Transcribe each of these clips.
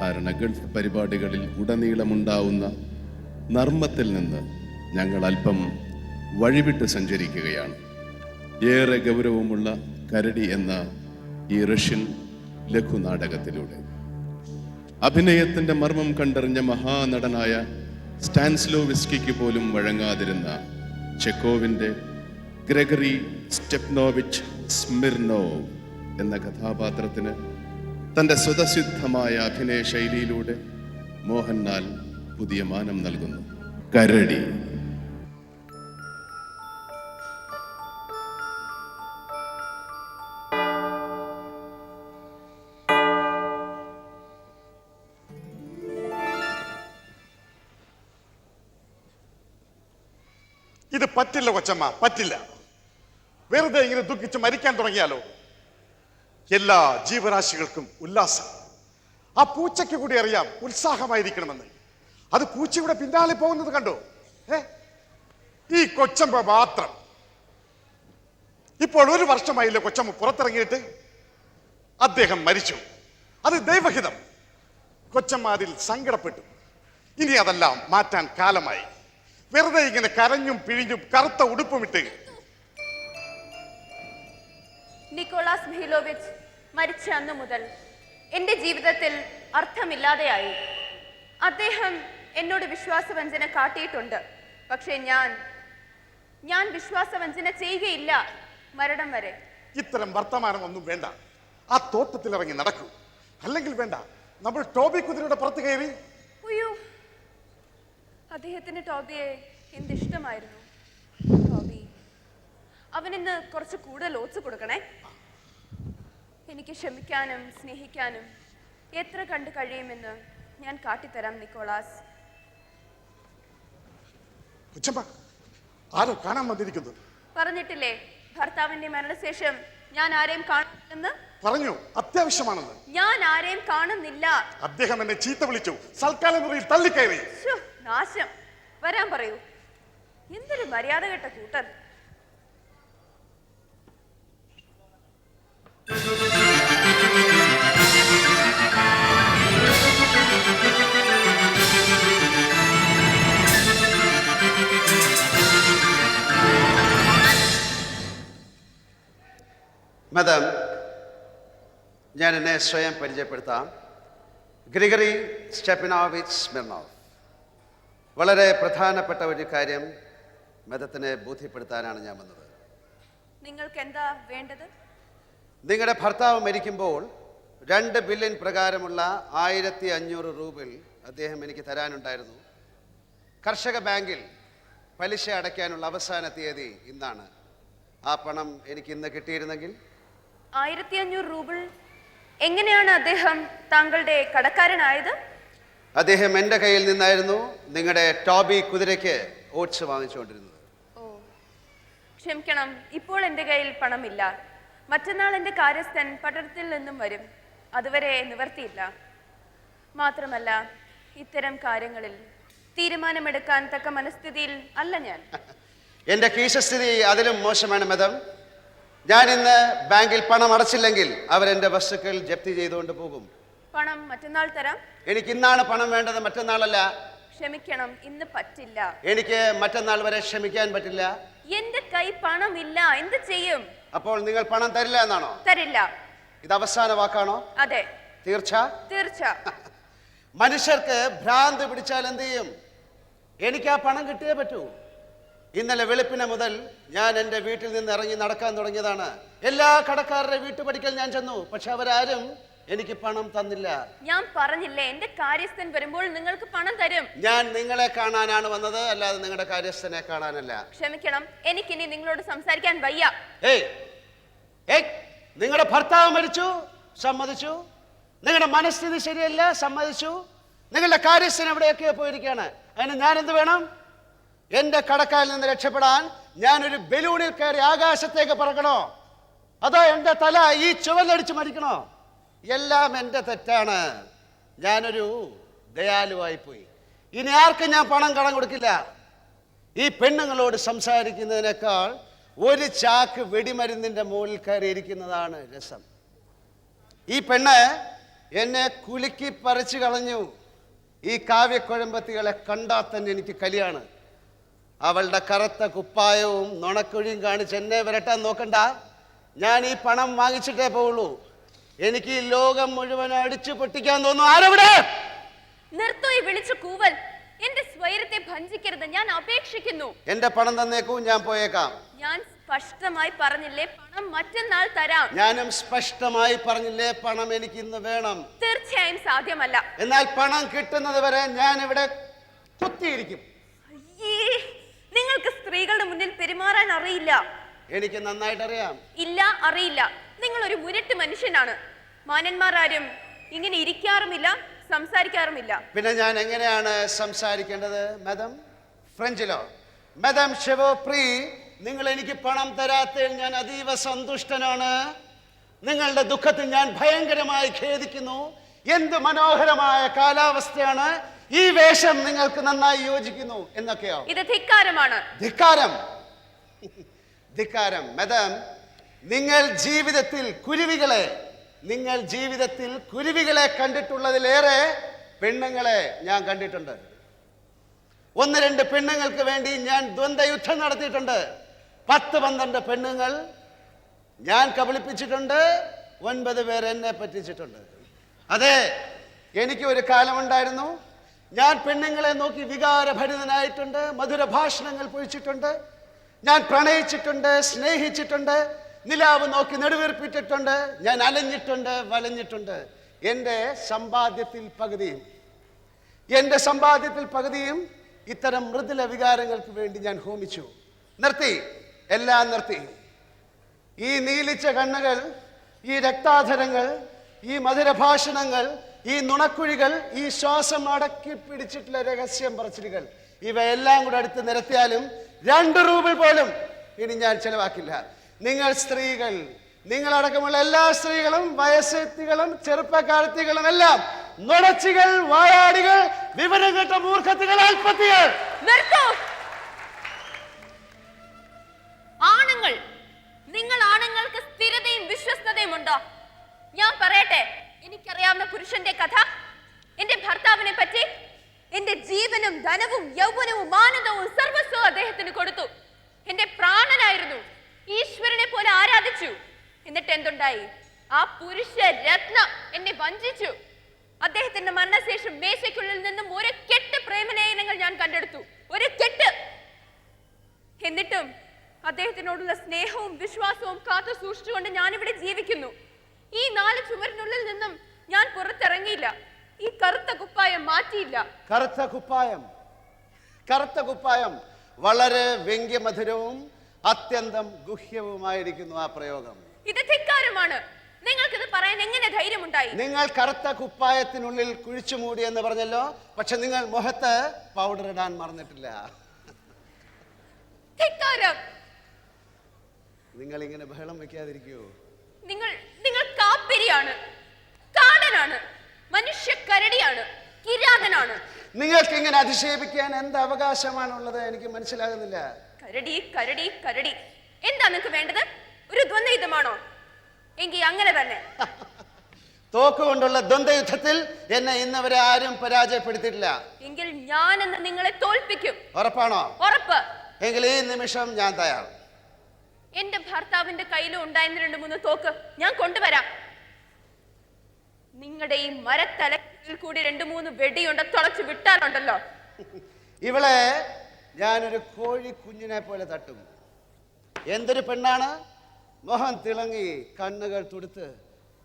സാധാരണ ഗൾഫ് പരിപാടികളിൽ ഉടനീളമുണ്ടാവുന്ന നർമ്മത്തിൽ നിന്ന് ഞങ്ങൾ അല്പം വഴിവിട്ട് സഞ്ചരിക്കുകയാണ്. ഏറെ ഗൗരവമുള്ള കരടി എന്ന ഈ റഷ്യൻ ലഘുനാടകത്തിലൂടെ അഭിനയത്തിന്റെ മർമ്മം കണ്ടറിഞ്ഞ മഹാനടനായ സ്റ്റാൻസ്ലോവിസ്കിക്ക് പോലും വഴങ്ങാതിരുന്ന ചെക്കോവിന്റെ ഗ്രെഗറി സ്റ്റെപ്നോവിച്ച് സ്മിർനോവ് എന്ന കഥാപാത്രത്തിന് തൻ്റെ സ്വതസിദ്ധമായ അഭിനയ ശൈലിയിലൂടെ മോഹൻലാൽ പുതിയ മാനം നൽകുന്നു. കരടി. ഇത് പറ്റില്ല കൊച്ചമ്മ, പറ്റില്ല. വെറുതെ ഇങ്ങനെ ദുഃഖിച്ച് മരിക്കാൻ തുടങ്ങിയാലോ? എല്ലാ ജീവരാശികൾക്കും ഉല്ലാസം. ആ പൂച്ചയ്ക്ക് കൂടി അറിയാം ഉത്സാഹമായിരിക്കണമെന്ന്. അത് പൂച്ചയുടെ പിന്നാലെ പോകുന്നത് കണ്ടോ? ഈ കൊച്ചമ്മ മാത്രം. ഇപ്പോൾ 1 വർഷമായില്ലേ കൊച്ചമ്മ പുറത്തിറങ്ങിയിട്ട്? അദ്ദേഹം മരിച്ചു. അത് ദൈവഹിതം. കൊച്ചമ്മ അതിൽ സങ്കടപ്പെട്ടു. ഇനി അതെല്ലാം മാറ്റാൻ കാലമായി. വെറുതെ ഇങ്ങനെ കരഞ്ഞും പിഴിഞ്ഞും കറുത്ത ഉടുപ്പുമിട്ട്. നിക്കോളാസ് മിഹിലോവിച്ച് മരിച്ച അന്നു മുതൽ എൻ്റെ ജീവിതത്തിൽ അർത്ഥമില്ലാതെയായി. അദ്ദേഹം എന്നോട് വിശ്വാസവഞ്ചന കാട്ടിയിട്ടുണ്ട്. പക്ഷേ ഞാൻ വിശ്വാസവഞ്ചന ചെയ്യുകയില്ല മരണം വരെ. ഇത്തരം വർത്തമാനം ഒന്നും വേണ്ട. ആ തോട്ടത്തിലിറങ്ങി നടക്കൂ. അല്ലെങ്കിൽ വേണ്ട, നമ്മൾ ടോബി കുതിരയുടെ പുറത്ത് കയറി. അയ്യോ, അദ്ദേഹത്തിന് ടോബിയെ എന്തിഷ്ടമായിരുന്നു. ടോബി, അവനിന്ന് കുറച്ച് കൂടുതൽ ഓട്സ് കൊടുക്കണേ. എനിക്ക് ക്ഷമിക്കാനും സ്നേഹിക്കാനും എത്ര കണ്ടു കഴിയുമെന്ന് ഞാൻ കാട്ടിത്തരാം നിക്കോളാസ്. ആരോ കാണാൻ വന്നിരിക്കുന്നു. പറഞ്ഞിട്ടില്ലേ ഭർത്താവിന്റെ മരണശേഷം ഞാൻ ആരെയും കാണുന്നില്ലെന്ന്? പറഞ്ഞു, അത്യാവശ്യമാണെന്ന്. ഞാൻ ആരെയും കാണുന്നില്ല. അദ്ദേഹം എന്നെ ചീത്ത വിളിച്ചു. സൽക്കാല മുറിയിൽ തള്ളിക്കയറി. നാശം. വരാൻ പറയൂ. എന്തൊരു മര്യാദ കെട്ട കൂട്ടൻ. മദം, ഞാൻ എന്നെ സ്വയം പരിചയപ്പെടുത്താം. Gregory Stepanovich Smirnov. വളരെ പ്രധാനപ്പെട്ട ഒരു കാര്യം മദത്തിനെ ബോധ്യപ്പെടുത്താനാണ് ഞാൻ വന്നത്. നിങ്ങൾക്ക് എന്താ വേണ്ടത്? നിങ്ങളുടെ ഭർത്താവ് മരിക്കുമ്പോൾ 2 ബില്യൺ പ്രകാരമുള്ള 1500 രൂപ അദ്ദേഹം എനിക്ക് തരാനുണ്ടായിരുന്നു. കർഷക ബാങ്കിൽ പലിശ അടയ്ക്കാനുള്ള അവസാന തീയതി ഇന്നാണ്. ആ പണം എനിക്ക് ഇന്ന് കിട്ടിയിരുന്നെങ്കിൽ. 1500 രൂപ എങ്ങനെയാണ് അദ്ദേഹം താങ്കളുടെ കടക്കാരനായത്? അദ്ദേഹം എൻ്റെ കയ്യിൽ നിന്നായിരുന്നു നിങ്ങളുടെ ടോബി കുതിരയ്ക്ക് ഓട്സ് വാങ്ങിച്ചുകൊണ്ടിരുന്നത്. ഓ, ക്ഷമിക്കണം, ഇപ്പോൾ എൻ്റെ കയ്യിൽ പണമില്ല. മറ്റന്നാൾ എൻ്റെ കാര്യസ്ഥൻ പട്ടണത്തിൽ നിന്നും വരും. അതുവരെ നിവർത്തിയില്ല. മാത്രമല്ല, ഇത്തരം കാര്യങ്ങളിൽ തീരുമാനമെടുക്കാൻ തക്ക മനസ്ഥിതിയിൽ അല്ല ഞാൻ. എൻ്റെ കീശസ്ഥിതി അതിലും മോശമാണ് മദം. ഞാൻ ഇന്ന് ബാങ്കിൽ പണം അടച്ചില്ലെങ്കിൽ അവരെൻ്റെ വസ്തുക്കൾ ജപ്തി ചെയ്തുകൊണ്ട് പോകും. പണം മറ്റന്നാൾ തരാം. എനിക്ക് ഇന്നാണ് പണം വേണ്ടത്, മറ്റന്നാളല്ല. ക്ഷമിക്കണം, ഇന്ന് പറ്റില്ല. എനിക്ക് മറ്റന്നാൾ വരെ ക്ഷമിക്കാൻ പറ്റില്ല. എന്റെ കൈ പണമില്ല. എന്ത് ചെയ്യും? അപ്പോൾ നിങ്ങൾ പണം തരില്ല എന്നാണോ? തരില്ല. ഇത് അവസാന വാക്കാണോ? അതെ. തീർച്ച? തീർച്ച. മനുഷ്യർക്ക് ഭ്രാന്ത് പിടിച്ചാൽ എന്ത് ചെയ്യും? എനിക്ക് ആ പണം കിട്ടിയേ പറ്റൂ. ഇന്നലെ വെളുപ്പിനെ മുതൽ ഞാൻ എൻ്റെ വീട്ടിൽ നിന്ന് ഇറങ്ങി നടക്കാൻ തുടങ്ങിയതാണ്. എല്ലാ കടക്കാരുടെ വീട്ടുപടിക്കൽ ഞാൻ ചെന്നു. പക്ഷെ അവരാരും എനിക്ക് പണം തന്നില്ല. ഞാൻ പറഞ്ഞില്ലേ, എന്റെ കാര്യസ്ഥൻ വരുമ്പോൾ നിങ്ങൾക്ക് പണം തരും. ഞാൻ നിങ്ങളെ കാണാനാണ് വന്നത്, അല്ലാതെ നിങ്ങളുടെ കാര്യസ്ഥനെ കാണാനല്ല. ക്ഷമിക്കണം, എനിക്കിനി നിങ്ങളോട് സംസാരിക്കാൻ വയ്യ. നിങ്ങളുടെ ഭർത്താവ് മരിച്ചു, സമ്മതിച്ചു. നിങ്ങളുടെ മനസ്ഥിതി ശരിയല്ല, സമ്മതിച്ചു. നിങ്ങളുടെ കാര്യസ്ഥൻ എവിടെയൊക്കെയോ പോയിരിക്കുകയാണ്. അതിന് ഞാൻ എന്ത് വേണം? എന്റെ കടക്കാരിൽ നിന്ന് രക്ഷപ്പെടാൻ ഞാനൊരു ബലൂണിൽ കയറി ആകാശത്തേക്ക് പറക്കണോ? അതോ എന്റെ തല ഈ ചുവലടിച്ച് മരിക്കണോ? എല്ലാം എൻ്റെ തെറ്റാണ്. ഞാനൊരു ദയാലുവായി പോയി. ഇനി ആർക്കും ഞാൻ പണം കടം കൊടുക്കില്ല. ഈ പെണ്ണുങ്ങളോട് സംസാരിക്കുന്നതിനേക്കാൾ 1 ചാക്ക് വെടിമരുന്നിന്റെ മുകളിൽ കയറിയിരിക്കുന്നതാണ് രസം. ഈ പെണ്ണ് എന്നെ കുലുക്കി പറിച്ചു കളഞ്ഞു. ഈ കാവ്യക്കുഴമ്പത്തികളെ കണ്ടാൽ തന്നെ എനിക്ക് കലിയാണ്. അവളുടെ കറുത്ത കുപ്പായവും നുണക്കുഴിയും കാണിച്ച് എന്നെ വിരട്ടാൻ നോക്കണ്ട. ഞാൻ ഈ പണം വാങ്ങിച്ചിട്ടേ പോവുള്ളൂ. എനിക്ക് ഈ ലോകം മുഴുവൻ അടിച്ചു പൊട്ടിക്കാൻ തോന്നുന്നു. ആരവിടെ? നിർത്തൂ ഈ വിളിച്ചു കൂവൽ. എന്റെ സ്വൈരത്തെ ഭഞ്ജിക്കരുത്, ഞാൻ അപേക്ഷിക്കുന്നു. എന്റെ പണം തന്നേക്കൂ, ഞാൻ പോയേക്കാം. ഞാൻ സ്പഷ്ടമായി പറഞ്ഞില്ലേ പണം മറ്റന്നാൾ തരാം. ഞാനും സ്പഷ്ടമായി പറഞ്ഞില്ലേ പണം എനിക്ക് ഇന്ന് വേണം. തീർച്ചയായും സാധ്യമല്ല. എന്നാൽ പണം കിട്ടുന്നത് വരെ ഞാൻ ഇവിടെ കുത്തിയിരിക്കും. അയ്യേ, നിങ്ങൾക്ക് സ്ത്രീകളുടെ മുന്നിൽ പെരുമാറാൻ അറിയില്ല. എനിക്ക് നന്നായിട്ട് അറിയാം. ഇല്ല, അറിയില്ല. നിങ്ങൾ ഒരു മുരട്ട് മനുഷ്യനാണ്. മാന്യന്മാരാരും ഇങ്ങനെ ഇരിക്കാറുമില്ല, സംസാരിക്കാറുമില്ല. പിന്നെ ഞാൻ എങ്ങനെയാണ് സംസാരിക്കേണ്ടത്? മാഡം ഫ്രഞ്ചിലോ? മാഡം ഷെവോപ്രി, നിങ്ങൾ എനിക്ക് പണം തരാത്തതിൽ ഞാൻ അതീവ സന്തുഷ്ടനാണ്. നിങ്ങളുടെ ദുഃഖത്തിൽ ഞാൻ ഭയങ്കരമായി ഖേദിക്കുന്നു. എന്ത് മനോഹരമായ കാലാവസ്ഥയാണ്. ഈ വേഷം നിങ്ങൾക്ക് നന്നായി യോജിക്കുന്നു എന്നൊക്കെയോ? ഇത് ധിക്കാരമാണ്. ധിക്കാരം? ധിക്കാരം? മാഡം, നിങ്ങൾ ജീവിതത്തിൽ കുരുവികളെ കണ്ടിട്ടുള്ളതിലേറെ പെണ്ണുങ്ങളെ ഞാൻ കണ്ടിട്ടുണ്ട്. 1-2 പെണ്ണുങ്ങൾക്ക് വേണ്ടി ഞാൻ ദ്വന്ദ്വയുദ്ധം നടത്തിയിട്ടുണ്ട്. 10-12 പെണ്ണുങ്ങൾ ഞാൻ കബളിപ്പിച്ചിട്ടുണ്ട്. 9 പേർ എന്നെ പറ്റിച്ചിട്ടുണ്ട്. അതെ, എനിക്ക് ഒരു കാലമുണ്ടായിരുന്നു. ഞാൻ പെണ്ണുങ്ങളെ നോക്കി വികാരഭരിതനായിട്ടുണ്ട്. മധുര ഭാഷണങ്ങൾ പൊഴിച്ചിട്ടുണ്ട്. ഞാൻ പ്രണയിച്ചിട്ടുണ്ട്, സ്നേഹിച്ചിട്ടുണ്ട്, നിലാവ് നോക്കി നെടുവീർപ്പിട്ടിട്ടുണ്ട്. ഞാൻ അലഞ്ഞിട്ടുണ്ട്, വലഞ്ഞിട്ടുണ്ട്. എൻ്റെ സമ്പാദ്യത്തിൽ പകുതിയും ഇത്തരം മൃദുല വികാരങ്ങൾക്ക് വേണ്ടി ഞാൻ ഹോമിച്ചു. എല്ലാം നിർത്തി. ഈ നീലിച്ച കണ്ണുകൾ, ഈ രക്താധരങ്ങൾ, ഈ മധുരഭാഷണങ്ങൾ, ഈ നുണക്കുഴികൾ, ഈ ശ്വാസം അടക്കി പിടിച്ചിട്ടുള്ള രഹസ്യം പറച്ചിലുകൾ, ഇവയെല്ലാം കൂടെ അടുത്ത് നിരത്തിയാലും 2 രൂപ പോലും ഇനി ഞാൻ ചെലവാക്കില്ല. നിങ്ങൾ സ്ത്രീകൾ, നിങ്ങളടക്കമുള്ള എല്ലാ സ്ത്രീകളും, വയസ്സെത്തികളും ചെറുപ്പക്കാരത്തികളും എല്ലാം നുണച്ചികൾ, വായാടികൾ, വിവരം കേട്ട മൂർഖത്തികൾ, അൽപ്പത്തികൾ. ആണുങ്ങൾ, നിങ്ങൾ ആണുങ്ങൾക്ക് സ്ഥിരതയും വിശ്വസ്തതയും ഉണ്ടോ? ഞാൻ പറയട്ടെ, എനിക്കറിയാവുന്ന പുരുഷന്റെ കഥ. എന്റെ ഭർത്താവിനെ പറ്റി എന്റെ ജീവനും ധനവും യൗവനവും ആനന്ദവും സർവസ്വവും അദ്ദേഹത്തിന് കൊടുത്തു. എന്റെ പ്രാണനായിരുന്നു. ഈശ്വരനെ പോലെ ആരാധിച്ചു. എന്നിട്ട് എന്തുണ്ടായി? ആ പുരുഷ രത്നം എന്നെ വഞ്ചിച്ചു. അദ്ദേഹത്തിന്റെ മരണശേഷം മേശയ്ക്കുള്ളിൽ നിന്നും ഒരു കെട്ട് പ്രേമലേഖനങ്ങൾ ഞാൻ കണ്ടെടുത്തു. ഒരു കെട്ട്. എന്നിട്ടും അദ്ദേഹത്തിനോടുള്ള സ്നേഹവും വിശ്വാസവും കാത്തു സൂക്ഷിച്ചുകൊണ്ട് ഞാനിവിടെ ജീവിക്കുന്നു. ഈ 4 ചുമരിനുള്ളിൽ നിന്നും ഞാൻ പുറത്തിറങ്ങിയില്ല. ഈ കറുത്ത കുപ്പായം മാറ്റിയില്ല. കറുത്ത കുപ്പായം വളരെ വ്യംഗ്യമധുരവും അത്യന്തം ഗുഹ്യവുമായിരിക്കുന്നു ആ പ്രയോഗം. ഇത് ധിക്കാരമാണ്. നിങ്ങൾക്കിത് പറയാൻ എങ്ങനെ ധൈര്യമുണ്ടായി? നിങ്ങൾ കറുത്ത കുപ്പായത്തിനുള്ളിൽ കുഴിച്ചു മൂടി എന്ന് പറഞ്ഞല്ലോ. പക്ഷെ നിങ്ങൾ മുഖത്ത് പൗഡർ ഇടാൻ മറന്നിട്ടില്ല. ധിക്കാരം. നിങ്ങൾ ഇങ്ങനെ ബഹളം വെക്കാതിരിക്കൂ. നിങ്ങൾ കാപ്പിരിയാണ്, കാടനാണ്, മനുഷ്യ കരടിയാണ്, കിരാതനാണ്. നിങ്ങൾക്ക് ഇങ്ങനെ അധിക്ഷേപിക്കാൻ എന്ത് അവകാശമാണുള്ളത്? എനിക്ക് മനസ്സിലാകുന്നില്ല. കരടി കരടി കരടി. എന്താ നിങ്ങൾക്ക് വേണ്ടത്? ഒരു ദ്വന്ദ്വയുദ്ധമാണോ? എങ്കിൽ അങ്ങനെ തന്നെ. തോക്കുകൊണ്ടുള്ള ദ്വന്ദ്വയുദ്ധത്തിൽ എന്നെ ഇന്നവരെ ആരും പരാജയപ്പെടുത്തിയിട്ടില്ല. എങ്കിൽ ഞാനെന്ന് നിങ്ങളെ തോൽപ്പിക്കും. ഉറപ്പാണോ? ഉറപ്പ്. എങ്കിൽ ഈ നിമിഷം ഞാൻ തയ്യാർ. എന്റെ ഭർത്താവിന്റെ കയ്യിലും ഉണ്ടായിരുന്ന 2-3 തോക്ക് ഞാൻ കൊണ്ടുവരാം. നിങ്ങളുടെ ഈ മരത്തലയിൽ കൂടി 2-3 വെടിയുണ്ട തുളച്ച് വിട്ടാലുണ്ടല്ലോ, ഇവളെ ഞാനൊരു കോഴി കുഞ്ഞിനെ പോലെ തട്ടും. എന്തൊരു പെണ്ണാണ്! മുഖം തിളങ്ങി, കണ്ണുകൾ തുടുത്ത്.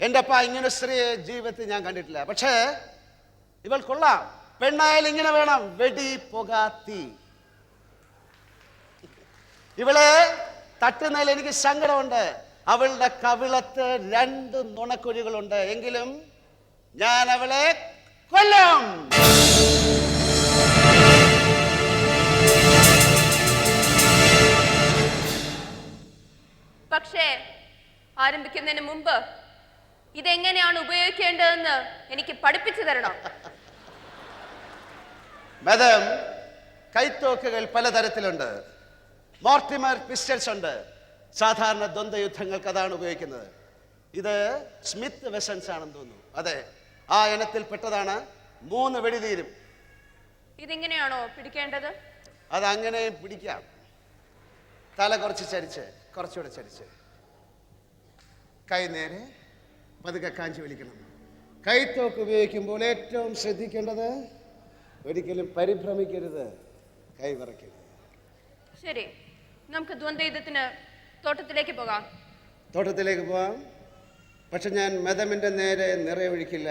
എൻ്റെ അപ്പ ഇങ്ങനെ സ്ത്രീയെ ജീവിതത്തിൽ ഞാൻ കണ്ടിട്ടില്ല. പക്ഷേ ഇവൾ കൊള്ളാം. പെണ്ണായാലും ഇങ്ങനെ വേണം. വെടി പുകാത്തി. ഇവളെ തട്ടുന്നതിൽ എനിക്ക് സങ്കടമുണ്ട്. അവളുടെ കവിളത്ത് 2 നുണക്കുഴികളുണ്ട്. എങ്കിലും ഞാൻ അവളെ കൊല്ലും. പക്ഷേ ആരംഭിക്കുന്നതിന് മുമ്പ് ഇതെങ്ങനെയാണ് ഉപയോഗിക്കേണ്ടതെന്ന് എനിക്ക് പഠിപ്പിച്ചു തരണം. മാഡം, കൈത്തോക്കുകൾ പലതരത്തിലുണ്ട്. മോർട്ടിമർ പിസ്റ്റൾസ് ഉണ്ട്. സാധാരണ ദ്വന്ദ്വയുദ്ധങ്ങൾക്ക് അതാണ് ഉപയോഗിക്കുന്നത്. ഇത് സ്മിത്ത് വെസൻസ് ആണെന്ന് തോന്നുന്നു. അതെ, ആ ഇനത്തിൽപ്പെട്ടതാണ് 3 വെടി തീരും. ഇതിങ്ങനെയാണോ പിടിക്കേണ്ടത്? അതങ്ങനെ പിടിക്കാം. തല കുറച്ച് ചരിച്ച്, കുറച്ചുകൂടെ ചരിച്ച്, കൈ നേരെ പതുക്കെ കാഞ്ചി വലിക്കണം. കൈത്തോക്ക് ഉപയോഗിക്കുമ്പോൾ ഏറ്റവും ശ്രദ്ധിക്കേണ്ടത് ഒരിക്കലും പരിഭ്രമിക്കരുത്, കൈ വിറയ്ക്കരുത്. ശരി, നമുക്ക് ദ്വന്ദ്വയുദ്ധത്തിന് തോട്ടത്തിലേക്ക് പോകാം. തോട്ടത്തിലേക്ക് പോവാം. പക്ഷെ ഞാൻ മെദമിന്റെ നേരെ നിറയൊഴിക്കില്ല.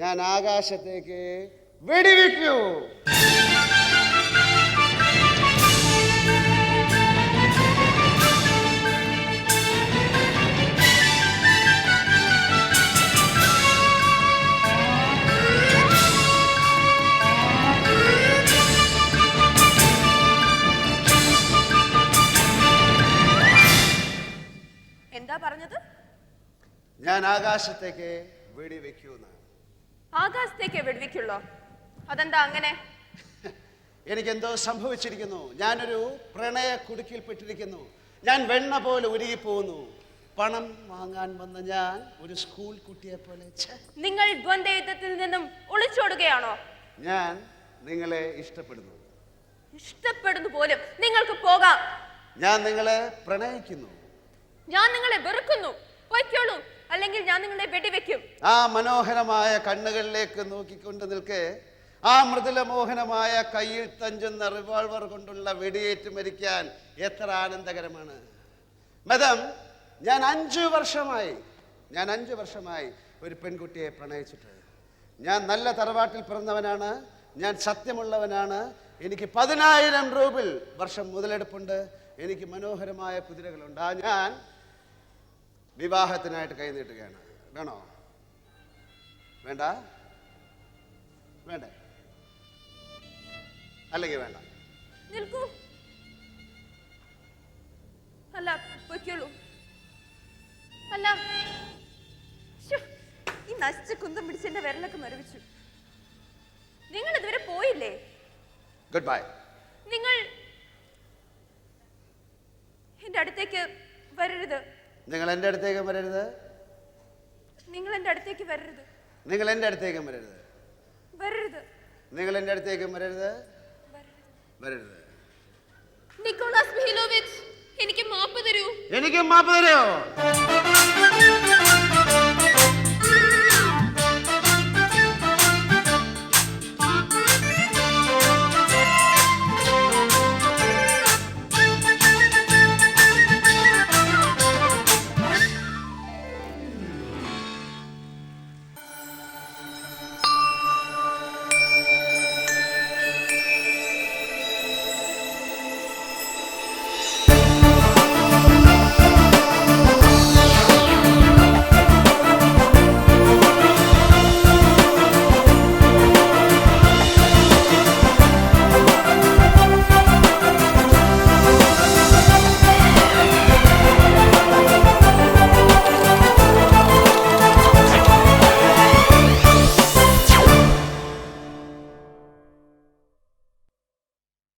ഞാൻ ആകാശത്തേക്ക് വെടിവെക്കൂ. എന്താ പറഞ്ഞത്? ഞാൻ ആകാശത്തേക്ക് വെടിവെക്കൂന്ന്. ആകാശത്തേക്ക് വെടിവെക്കുള്ളോ? അതെന്താ അങ്ങനെ? എനിക്കെന്തോ സംഭവിച്ചിരിക്കുന്നു. ഞാനൊരു പ്രണയ കുടുക്കിൽപ്പെട്ടിരിക്കുന്നു. ഞാൻ വെണ്ണ പോലെ ഉരുകിപ്പോകുന്നു. പണം വാങ്ങാൻ വന്ന ഞാൻ ഒരു സ്കൂൾ കുട്ടിയെ പോലെ. നിങ്ങൾ ദ്വന്ദ്വയുദ്ധത്തിൽ നിന്നും ഒളിച്ചോടുകയാണോ? ഞാൻ നിങ്ങളെ ഇഷ്ടപ്പെടുന്നു. ഇഷ്ടപ്പെടുന്നു പോലും. നിങ്ങൾക്ക് പോകാം. ഞാൻ നിങ്ങളെ പ്രണയിക്കുന്നു. ഞാൻ നിങ്ങളെ വെറുക്കുന്നു. പൊയ്ക്കോളൂ, അല്ലെങ്കിൽ ഞാൻ നിങ്ങളെ വെടിവെക്കും. ആ മനോഹരമായ കണ്ണുകളിലേക്ക് നോക്കിക്കൊണ്ട് നിൽക്കെ, ആ മൃദുലമോഹനമായ കയ്യിൽ തഞ്ചുന്ന റിവോൾവർ കൊണ്ടുള്ള വെടിയേറ്റ് മരിക്കാൻ എത്ര ആനന്ദകരമാണ്. മദം, ഞാൻ 5 വർഷമായി ഒരു പെൺകുട്ടിയെ പ്രണയിച്ചിട്ട്. ഞാൻ നല്ല തറവാട്ടിൽ പിറന്നവനാണ്. ഞാൻ സത്യമുള്ളവനാണ്. എനിക്ക് 10,000 റൂബിൾ വർഷം മുതലെടുപ്പുണ്ട്. എനിക്ക് മനോഹരമായ കുതിരകളുണ്ട്. ഞാൻ വിവാഹത്തിനായിട്ട് കൈ നീട്ടുകയാണ്. വേണോ? വേണ്ട? വേണ്ടേ? അല്ലെങ്കിൽ വേണ്ട? നിൽക്കൂ. അല്ല, പൊയ്ക്കോളൂ. അല്ല, ശ്ശോ, ഈ നശിച്ച കുന്തം പിടിച്ചെന്റെ വിരലൊക്കെ മരവിച്ചു. നിങ്ങൾ ഇതുവരെ പോയില്ലേ? Good bye. നിങ്ങൾ എന്റെ അടുത്തേക്ക് വരരുത്. നിങ്ങൾ എൻ്റെ അടുത്തേക്ക് വരരുത്. നിങ്ങൾ എന്റെ അടുത്തേക്ക് വരരുത്. നിങ്ങൾ എൻ്റെ അടുത്തേക്ക് വരരുത്. വരരുത്. നിങ്ങൾ എൻ്റെ അടുത്തേക്ക് വരരുത്. വരരുത്. നിക്കോളാസ് മിഹിലോവിച്ച്, എനിക്ക് മാപ്പ് തരൂ. എനിക്ക് മാപ്പ് തരൂ.